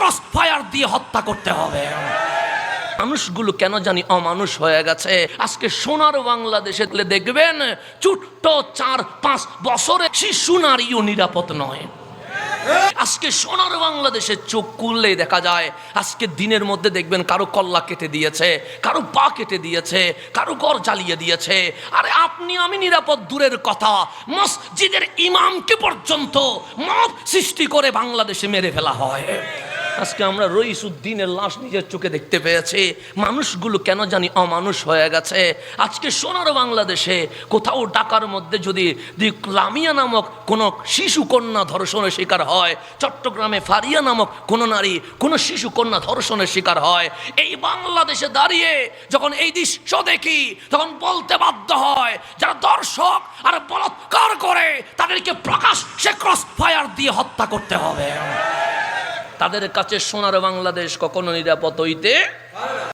Cross fire দিয়ে হত্যা করতে হবে। মানুষগুলো কেন জানি অমানুষ হয়ে গেছে। আজকে সোনার বাংলাদেশে দেখবেন ছোট্ট 4-5 বছরের শিশু নারীও নিরাপদ নয়। আজকে সোনার বাংলাদেশে চোখ খুললেই দেখা যায় আজকে দিনের মধ্যে দেখবেন কারো কল্লা কেটে দিয়েছে, কারো পা কেটে দিয়েছে, কারো ঘর জ্বালিয়ে দিয়েছে। আরে আপনি আমি নিরাপদ দূরের কথা, মসজিদের ইমামকে পর্যন্ত মব সৃষ্টি করে বাংলাদেশে মেরে ফেলা হয়। আজকে আমরা রইসুদ্দিনের লাশ নিজের চোখে দেখতে পেয়েছি। মানুষগুলো কেন জানি অমানুষ হয়ে গেছে। আজকে সোনার বাংলাদেশে কোথাও ঢাকার মধ্যে যদি লামিয়া নামক কোনো শিশু কন্যা ধর্ষণের শিকার হয়, চট্টগ্রামে ফারিয়া নামক কোনো নারী কোনো শিশু কন্যা ধর্ষণের শিকার হয়, এই বাংলাদেশে দাঁড়িয়ে যখন এই দৃশ্য দেখি তখন বলতে বাধ্য হয় যারা দর্শক আর বলাৎকার করে তাদেরকে প্রকাশ্যে ক্রস ফায়ার দিয়ে হত্যা করতে হবে। তাদের কাছে সোনার বাংলাদেশ কখনো নিরাপদ হইতে